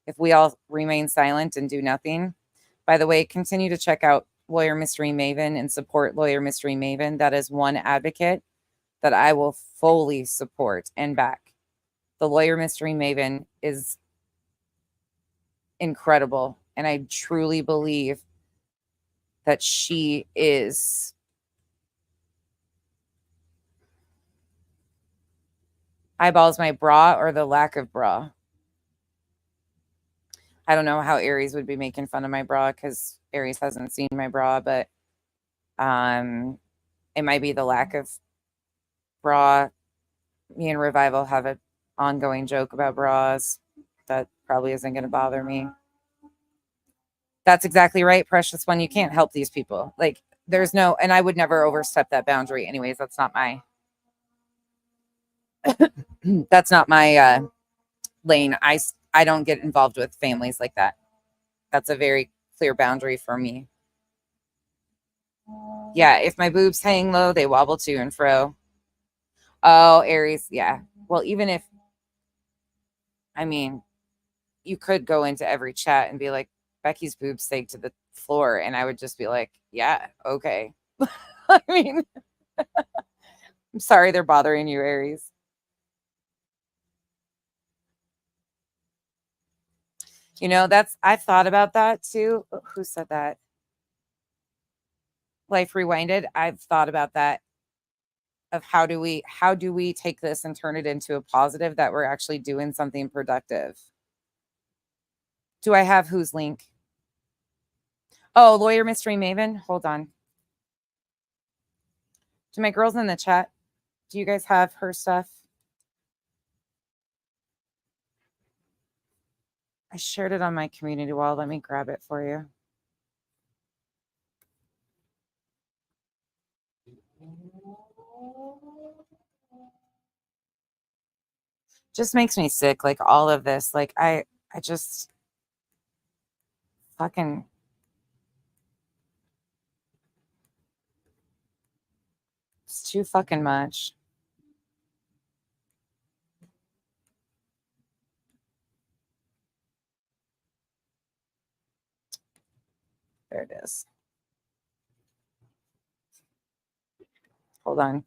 if we all remain silent and do nothing, by the way, continue to check out Lawyer Mystery Maven and support Lawyer Mystery Maven. That is one advocate that I will fully support and back. The Lawyer Mystery Maven is incredible. And I truly believe that she is eyeballs my bra or the lack of bra. I don't know how Aries would be making fun of my bra because Aries hasn't seen my bra, but it might be the lack of bra. Me and Revival have an ongoing joke about bras. That probably isn't going to bother me. That's exactly right, Precious One. You can't help these people. Like, there's no, and I would never overstep that boundary. Anyways, that's not my, that's not my lane. I don't get involved with families like that. That's a very clear boundary for me. Yeah, if my boobs hang low, they wobble to and fro. Oh, Aries, yeah. Well, even if, I mean, you could go into every chat and be like, Becky's boobs sag to the floor, and I would just be like, yeah, okay. I mean, I'm sorry they're bothering you, Aries. You know, I've thought about that too. Who said that? Life Rewinded. I've thought about that of how do we take this and turn it into a positive that we're actually doing something productive. Do I have whose link? Oh, Lawyer Mystery Maven. Hold on. Do my girls in the chat, do you guys have her stuff? I shared it on my community wall. Let me grab it for you. Just makes me sick, like all of this. Like I just fucking, it's too fucking much. There it is. Hold on.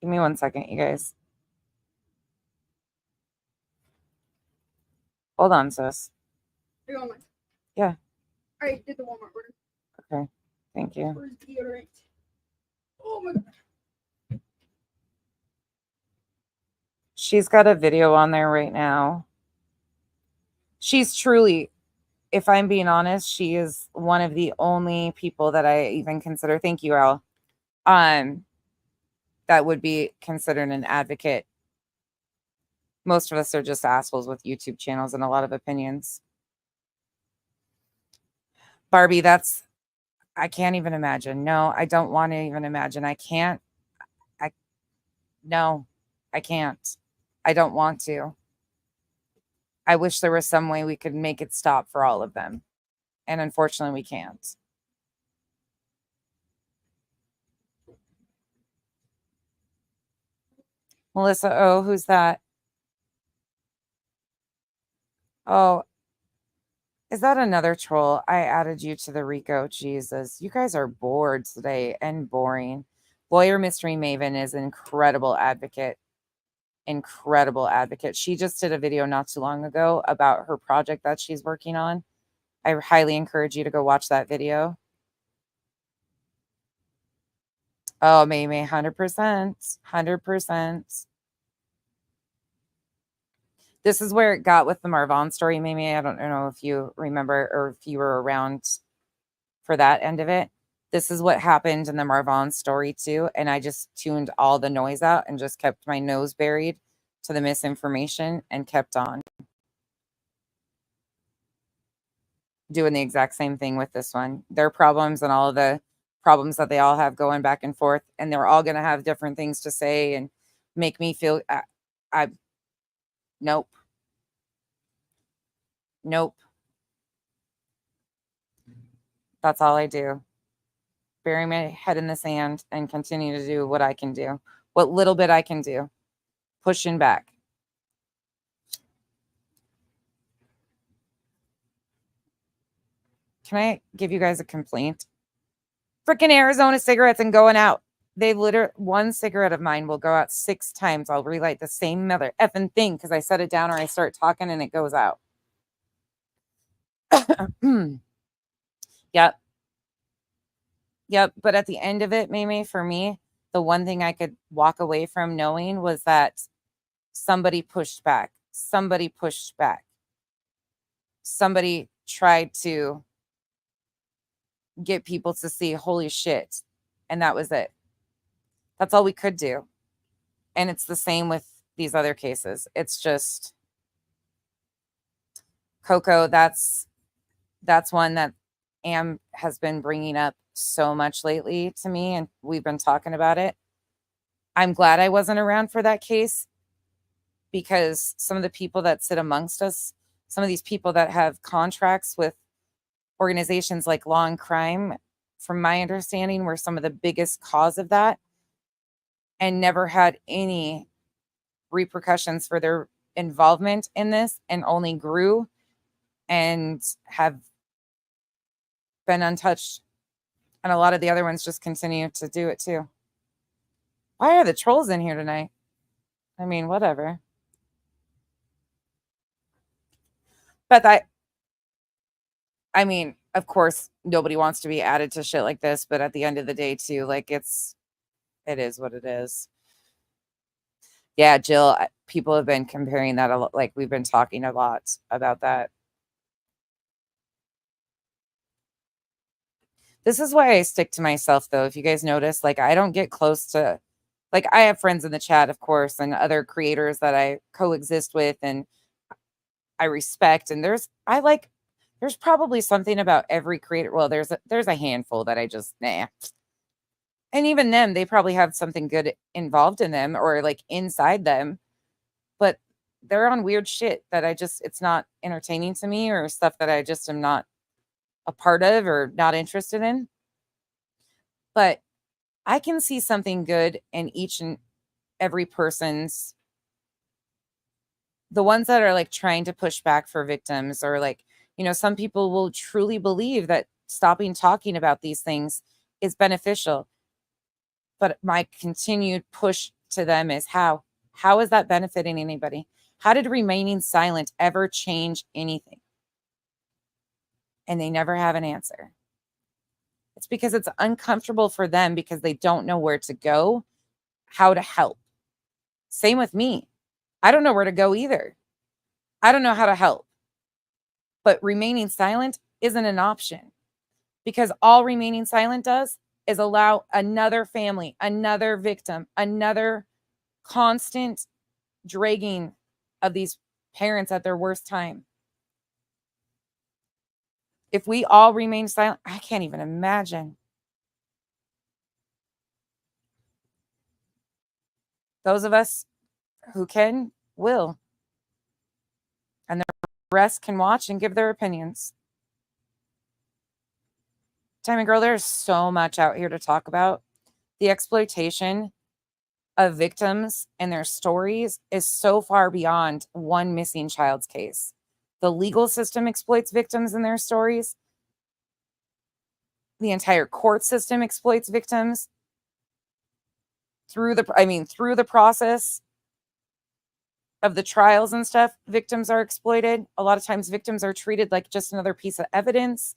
Give me 1 second, you guys. Hold on, sis. Are you on mine? Yeah. I did the Walmart order. Okay. Thank you. Where's deodorant? Oh my god. She's got a video on there right now. She's truly, if I'm being honest, she is one of the only people that I even consider, thank you, Al, that would be considered an advocate. Most of us are just assholes with YouTube channels and a lot of opinions. Barbie, I can't even imagine. No, I don't want to even imagine. I can't. No, I can't. I don't want to. I wish there was some way we could make it stop for all of them. And unfortunately, we can't. Melissa, oh, who's that? Oh, is that another troll? I added you to the Rico. Jesus, you guys are bored today and boring. Lawyer Mystery Maven is an incredible advocate. Incredible advocate. She just did a video not too long ago about her project that she's working on. I highly encourage you to go watch that video. Oh, May, 100%. 100%. This is where it got with the Marvon story, Mimi. I don't know if you remember or if you were around for that end of it. This is what happened in the Marvon story too. And I just tuned all the noise out and just kept my nose buried to the misinformation and kept on doing the exact same thing with this one. Their problems and all of the problems that they all have going back and forth. And they're all going to have different things to say and make me feel, nope. Nope. That's all I do. Bury my head in the sand and continue to do what I can do. What little bit I can do. Pushing back. Can I give you guys a complaint? Freaking Arizona cigarettes and going out. They literally, one cigarette of mine will go out 6 times. I'll relight the same mother effing thing because I set it down or I start talking and it goes out. Yep. Yep. But at the end of it, Mimi, for me, the one thing I could walk away from knowing was that somebody pushed back. Somebody pushed back. Somebody tried to get people to see, holy shit. And that was it. That's all we could do. And it's the same with these other cases. It's just Coco, that's one that Am has been bringing up so much lately to me, and we've been talking about it. I'm glad I wasn't around for that case because some of the people that sit amongst us some of these people that have contracts with organizations like Law and Crime, from my understanding, were some of the biggest cause of that, and never had any repercussions for their involvement in this, and only grew and have been untouched. And a lot of the other ones just continue to do it too. Why are the trolls in here tonight? I mean, whatever. But I mean, of course, nobody wants to be added to shit like this, but at the end of the day, too, like, it is what it is. Yeah, Jill, people have been comparing that a lot. Like, we've been talking a lot about that. This is why I stick to myself, though. If you guys notice, like, I don't get close to, like, I have friends in the chat, of course, and other creators that I coexist with and I respect. And there's probably something about every creator. Well, there's a handful that I just, nah. And even them, they probably have something good involved in them or like inside them, but they're on weird shit that it's not entertaining to me, or stuff that I just am not a part of or not interested in. But I can see something good in each and every person's, the ones that are like trying to push back for victims, or like, some people will truly believe that stopping talking about these things is beneficial. But my continued push to them is how is that benefiting anybody? How did remaining silent ever change anything? And they never have an answer. It's because it's uncomfortable for them, because they don't know where to go, how to help. Same with me. I don't know where to go either. I don't know how to help. But remaining silent isn't an option, because all remaining silent does is allow another family, another victim, another constant dragging of these parents at their worst time. If we all remain silent, I can't even imagine. Those of us who can, will. And the rest can watch and give their opinions. Diamond Girl, there's so much out here to talk about. The exploitation of victims and their stories is so far beyond one missing child's case. The legal system exploits victims and their stories. The entire court system exploits victims through the process of the trials and stuff. Victims are exploited. A lot of times victims are treated like just another piece of evidence.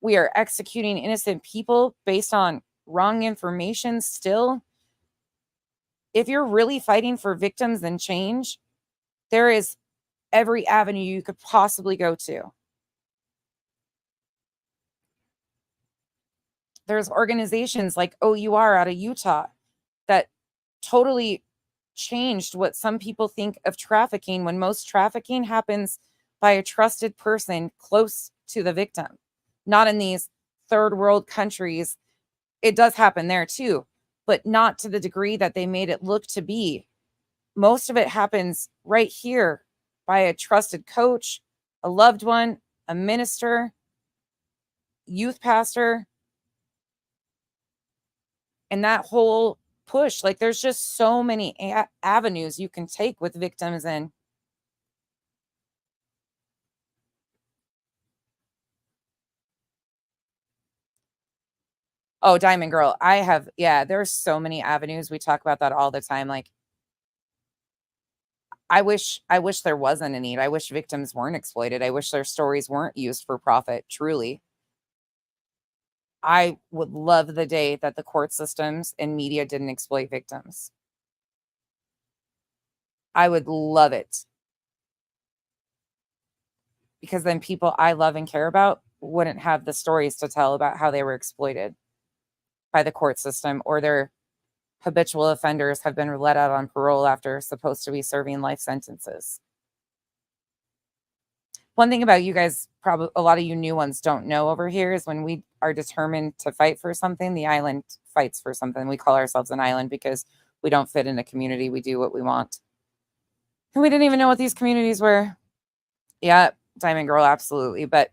We are executing innocent people based on wrong information still. If you're really fighting for victims and change, there is every avenue you could possibly go to. There's organizations like OUR out of Utah that totally changed what some people think of trafficking, when most trafficking happens by a trusted person close to the victim, not in these third world countries. It does happen there too, but not to the degree that they made it look to be. Most of it happens right here by a trusted coach, a loved one, a minister, youth pastor. And that whole push, like, there's just so many avenues you can take with victims. And oh, Diamond Girl, there's so many avenues. We talk about that all the time. Like, I wish there wasn't a need. I wish victims weren't exploited. I wish their stories weren't used for profit, truly. I would love the day that the court systems and media didn't exploit victims. I would love it. Because then people I love and care about wouldn't have the stories to tell about how they were exploited by the court system, or their habitual offenders have been let out on parole after supposed to be serving life sentences. One thing about you guys, probably a lot of you new ones don't know over here, is when we are determined to fight for something, the island fights for something. We call ourselves an island because we don't fit in a community. We do what we want. And we didn't even know what these communities were. Yeah, Diamond Girl, absolutely. But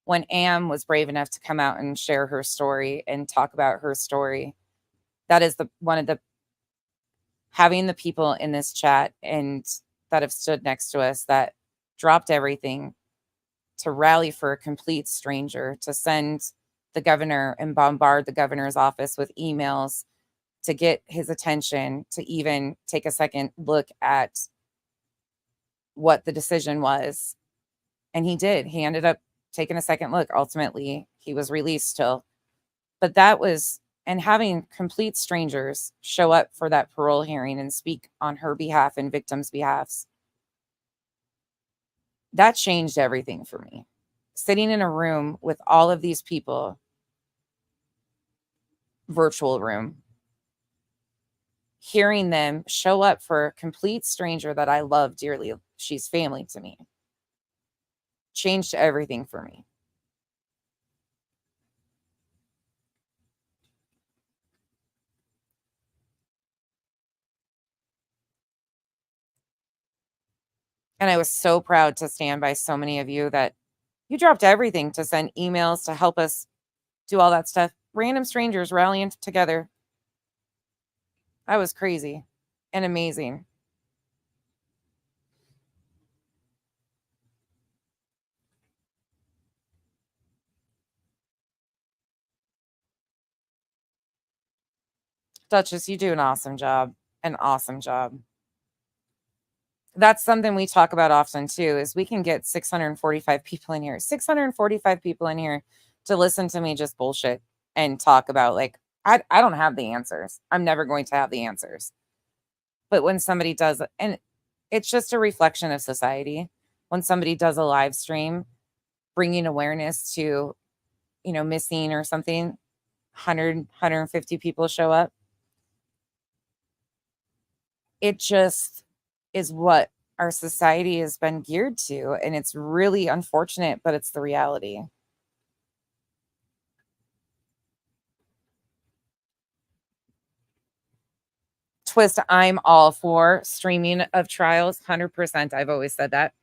when Am was brave enough to come out and share her story and talk about her story, that is the one of the having the people in this chat and that have stood next to us that dropped everything to rally for a complete stranger, to send the governor and bombard the governor's office with emails to get his attention, to even take a second look at what the decision was. And he did. He ended up taking a second look. Ultimately, he was released still. But that was, and having complete strangers show up for that parole hearing and speak on her behalf and victims' behalfs, that changed everything for me. Sitting in a room with all of these people, virtual room, hearing them show up for a complete stranger that I love dearly, she's family to me, changed everything for me. And I was so proud to stand by so many of you that you dropped everything to send emails to help us do all that stuff. Random strangers rallying together. That was crazy and amazing. Duchess, you do an awesome job. An awesome job. That's something we talk about often too, is we can get 645 people in here. 645 people in here to listen to me just bullshit and talk about, like, I don't have the answers. I'm never going to have the answers. But when somebody does, and it's just a reflection of society, when somebody does a live stream bringing awareness to, missing or something, 150 people show up. It just is what our society has been geared to, and it's really unfortunate, but it's the reality. Twist, I'm all for streaming of trials, 100%. I've always said that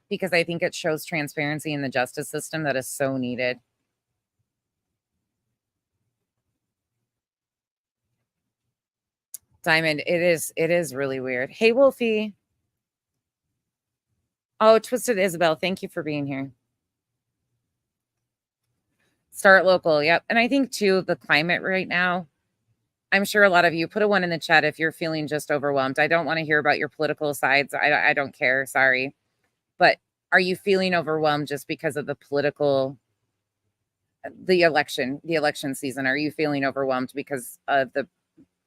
because I think it shows transparency in the justice system that is so needed. Diamond, it is really weird. Hey, Wolfie. Oh, Twisted Isabel, thank you for being here. Start local, yep. And I think too, the climate right now, I'm sure a lot of you put a 1 in the chat if you're feeling just overwhelmed. I don't want to hear about your political sides. I don't care. Sorry. But are you feeling overwhelmed just because of the election season? Are you feeling overwhelmed because of the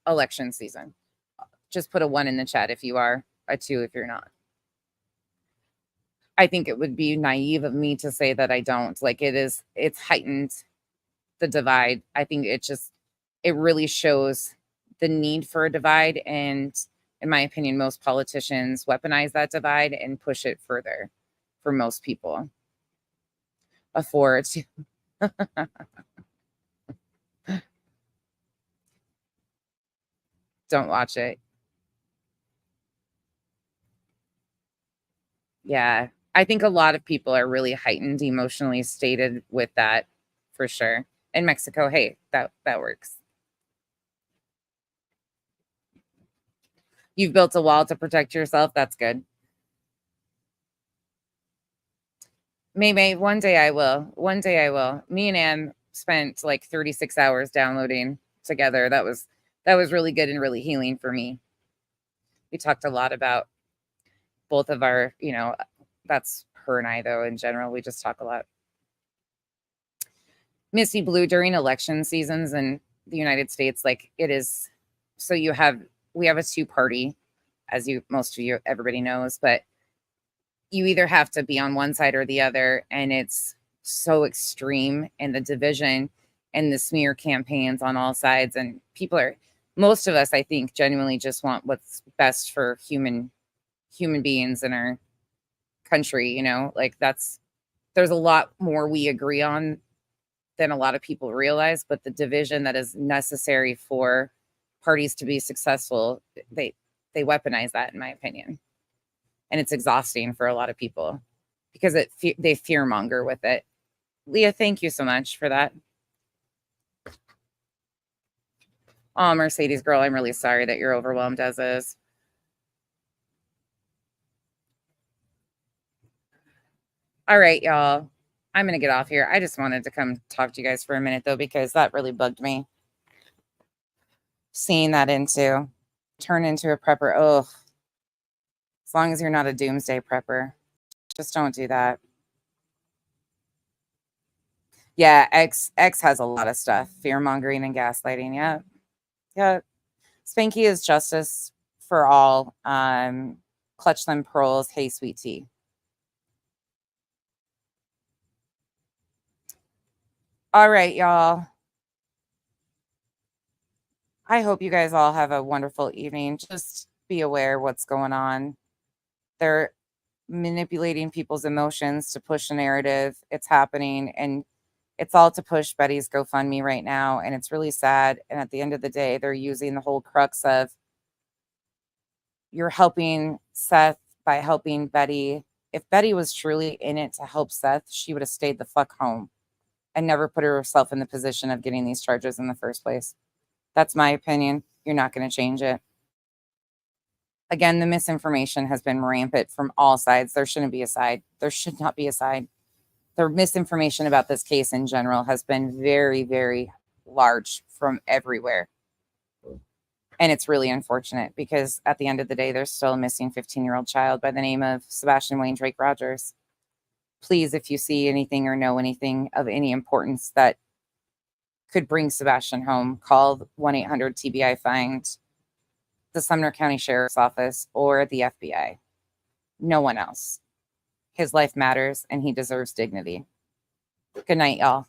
election season? Just put a 1 in the chat if you are, a 2 if you're not. I think it would be naive of me to say that I don't. Like, it's heightened the divide. I think it really shows the need for a divide. And in my opinion, most politicians weaponize that divide and push it further for most people. Affords. Don't watch it. Yeah. I think a lot of people are really heightened emotionally stated with that for sure. In Mexico, hey, that works. You've built a wall to protect yourself. That's good. Maybe one day I will. One day I will. Me and Anne spent like 36 hours downloading together. That was really good and really healing for me. We talked a lot about both of our, that's her and I though in general. We just talk a lot. Missy Blue during election seasons in the United States, like it is. So we have a 2-party, as most of you, everybody knows, but you either have to be on one side or the other, and it's so extreme in the division and the smear campaigns on all sides. And most of us, I think, genuinely just want what's best for human beings in our country. Like there's a lot more we agree on than a lot of people realize, but the division that is necessary for parties to be successful, they weaponize that, in my opinion. And it's exhausting for a lot of people because they fear monger with it. Leah, thank you so much for that. Oh, Mercedes girl, I'm really sorry that you're overwhelmed as is. All right, y'all. I'm going to get off here. I just wanted to come talk to you guys for a minute, though, because that really bugged me. Seeing that turn into a prepper. Oh, as long as you're not a doomsday prepper, just don't do that. Yeah, X has a lot of stuff. Fear mongering and gaslighting. Yeah. Yeah. Spanky is justice for all. Clutch them pearls. Hey, sweet tea. All right, y'all. I hope you guys all have a wonderful evening. Just be aware what's going on. They're manipulating people's emotions to push a narrative. It's happening, and it's all to push Betty's GoFundMe right now, and it's really sad. And at the end of the day, they're using the whole crux of you're helping Seth by helping Betty. If Betty was truly in it to help Seth, she would have stayed the fuck home and never put herself in the position of getting these charges in the first place. That's my opinion. You're not going to change it. Again, the misinformation has been rampant from all sides. There shouldn't be a side. There should not be a side. The misinformation about this case in general has been very, very large from everywhere. And it's really unfortunate because at the end of the day, there's still a missing 15-year-old child by the name of Sebastian Wayne Drake Rogers. Please, if you see anything or know anything of any importance that could bring Sebastian home, call 1-800-TBI-FIND, the Sumner County Sheriff's Office, or the FBI. No one else. His life matters, and he deserves dignity. Good night, y'all.